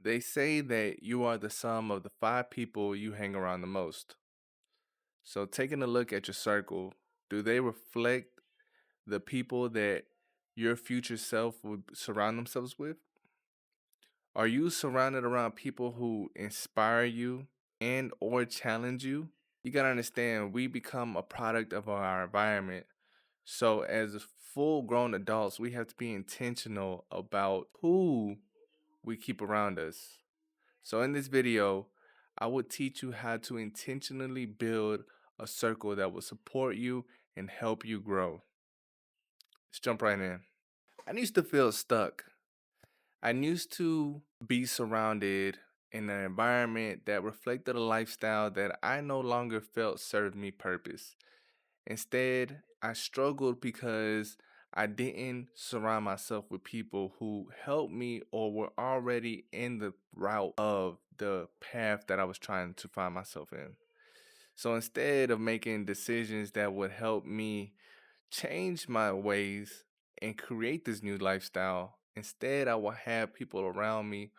They say that you are the sum of the five people you hang around the most. So, taking a look at your circle, do they reflect the people that your future self would surround themselves with? Are you surrounded around people who inspire you and or challenge you? You got to understand we become a product of our environment. So as full grown adults, we have to be intentional about who we keep around us. So in this video, I will teach you how to intentionally build a circle that will support you and help you grow. Let's jump right in. I used to feel stuck. I used to be surrounded in an environment that reflected a lifestyle that I no longer felt served me purpose. Instead, I struggled because I didn't surround myself with people who helped me or were already in the route of the path that I was trying to find myself in. So instead of making decisions that would help me change my ways and create this new lifestyle, instead, I will have people around me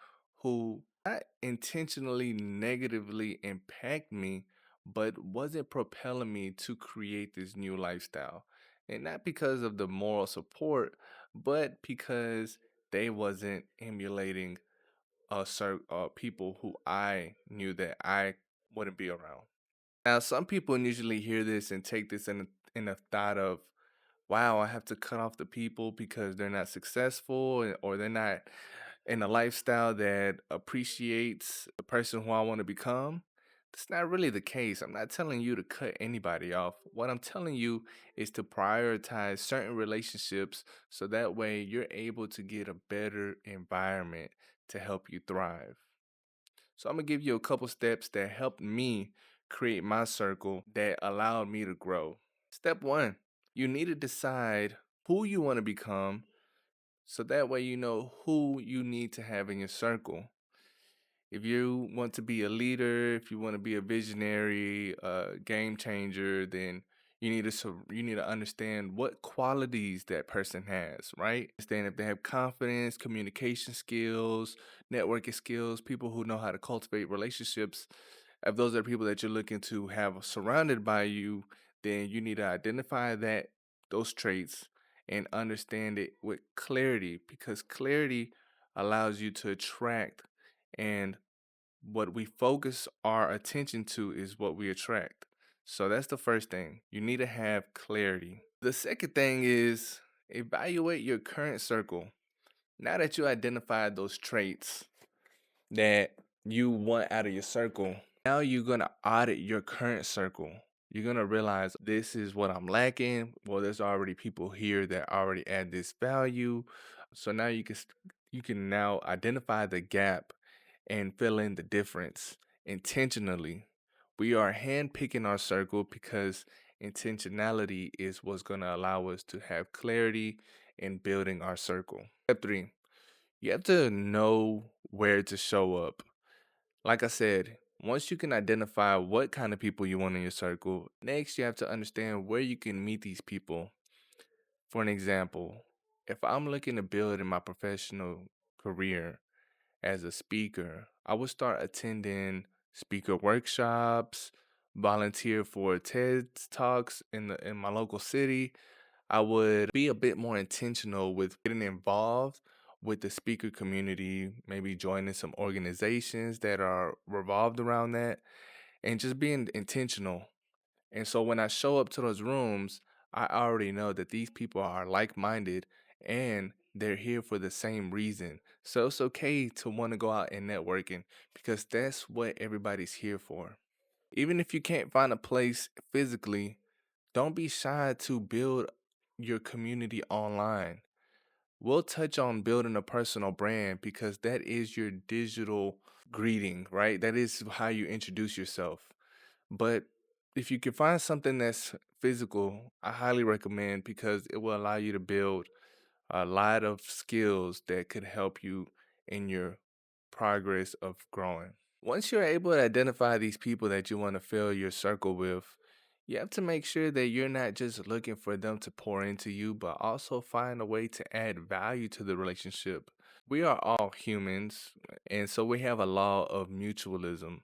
who not intentionally negatively impact me, but wasn't propelling me to create this new lifestyle. And not because of the moral support, but because they wasn't emulating certain people who I knew that I wouldn't be around. Now, some people usually hear this and take this in a thought of, wow, I have to cut off the people because they're not successful or they're not in a lifestyle that appreciates the person who I want to become. That's not really the case. I'm not telling you to cut anybody off. What I'm telling you is to prioritize certain relationships so that way you're able to get a better environment to help you thrive. So I'm gonna give you a couple steps that helped me create my circle that allowed me to grow. Step one, you need to decide who you want to become so that way you know who you need to have in your circle. If you want to be a leader, if you want to be a visionary, a game changer, then you need to understand what qualities that person has, right? Understand if they have confidence, communication skills, networking skills, people who know how to cultivate relationships. If those are people that you're looking to have surrounded by you, then you need to identify that those traits and understand it with clarity because clarity allows you to attract, and what we focus our attention to is what we attract. So that's the first thing. You need to have clarity. The second thing is evaluate your current circle. Now that you identified those traits that you want out of your circle, now you're going to audit your current circle. You're going to realize this is what I'm lacking. Well, there's already people here that already add this value. So now you can now identify the gap and fill in the difference intentionally. We are handpicking our circle because intentionality is what's going to allow us to have clarity in building our circle. Step three, you have to know where to show up. Like I said, once you can identify what kind of people you want in your circle, next you have to understand where you can meet these people. For an example, if I'm looking to build in my professional career as a speaker, I would start attending speaker workshops, volunteer for TED Talks in my local city. I would be a bit more intentional with getting involved with the speaker community, maybe joining some organizations that are revolved around that, and just being intentional. And so when I show up to those rooms, I already know that these people are like minded and they're here for the same reason. So it's okay to want to go out and networking because that's what everybody's here for. Even if you can't find a place physically, don't be shy to build your community online. We'll touch on building a personal brand because that is your digital greeting, right? That is how you introduce yourself. But if you can find something that's physical, I highly recommend because it will allow you to build a lot of skills that could help you in your progress of growing. Once you're able to identify these people that you want to fill your circle with, you have to make sure that you're not just looking for them to pour into you, but also find a way to add value to the relationship. We are all humans, and so we have a law of mutualism.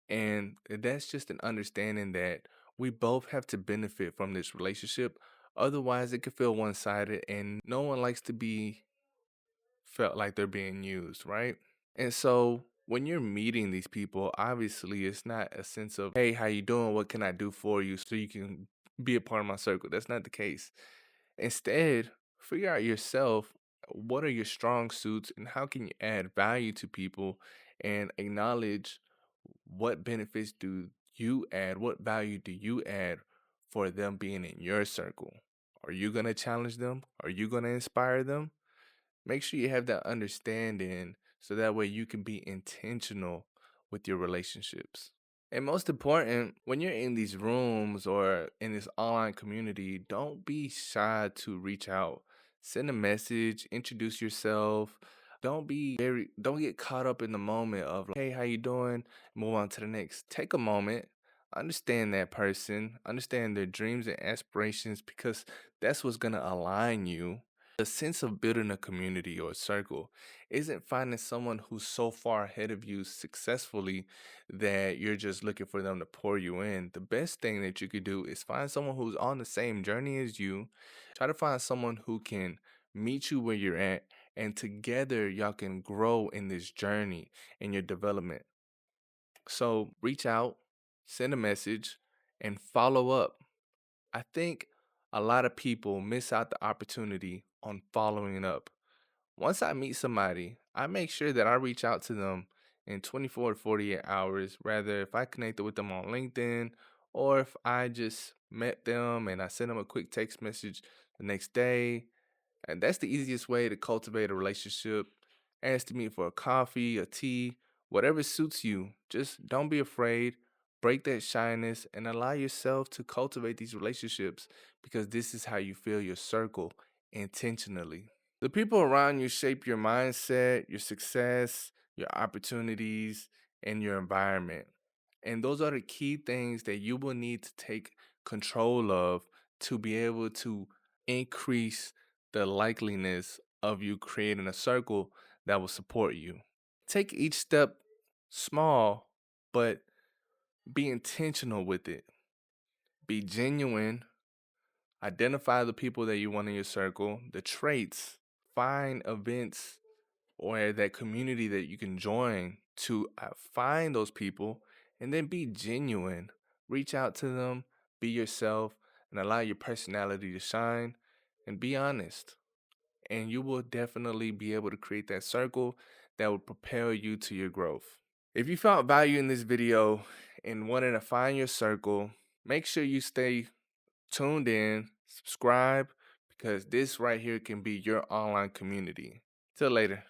And that's just an understanding that we both have to benefit from this relationship. Otherwise, it could feel one sided, and no one likes to be felt like they're being used, right? And so when you're meeting these people, obviously it's not a sense of, hey, how you doing? What can I do for you so you can be a part of my circle? That's not the case. Instead, figure out yourself what are your strong suits and how can you add value to people and acknowledge what benefits do you add, what value do you add for them being in your circle? Are you going to challenge them? Are you going to inspire them? Make sure you have that understanding so that way you can be intentional with your relationships. And most important, when you're in these rooms or in this online community, don't be shy to reach out. Send a message, introduce yourself. Don't get caught up in the moment of like, hey, how you doing? Move on to the next. Take a moment, understand that person, understand their dreams and aspirations because that's what's gonna align you. The sense of building a community or a circle isn't finding someone who's so far ahead of you successfully that you're just looking for them to pour you in. The best thing that you could do is find someone who's on the same journey as you. Try to find someone who can meet you where you're at, and together y'all can grow in this journey in your development. So reach out, send a message, and follow up. I think a lot of people miss out the opportunity on following up. Once I meet somebody, I make sure that I reach out to them in 24 to 48 hours, rather if I connected with them on LinkedIn or if I just met them and I sent them a quick text message the next day. And that's the easiest way to cultivate a relationship. Ask to meet for a coffee, a tea, whatever suits you. Just don't be afraid. Break that shyness and allow yourself to cultivate these relationships because this is how you fill your circle intentionally. The people around you shape your mindset, your success, your opportunities, and your environment. And those are the key things that you will need to take control of to be able to increase the likeliness of you creating a circle that will support you. Take each step small, but be intentional with it. Be genuine. Identify the people that you want in your circle, the traits, find events or that community that you can join to find those people and then be genuine. Reach out to them, be yourself, and allow your personality to shine and be honest. And you will definitely be able to create that circle that will propel you to your growth. If you found value in this video and wanted to find your circle, make sure you stay tuned in, subscribe, because this right here can be your online community. Till later.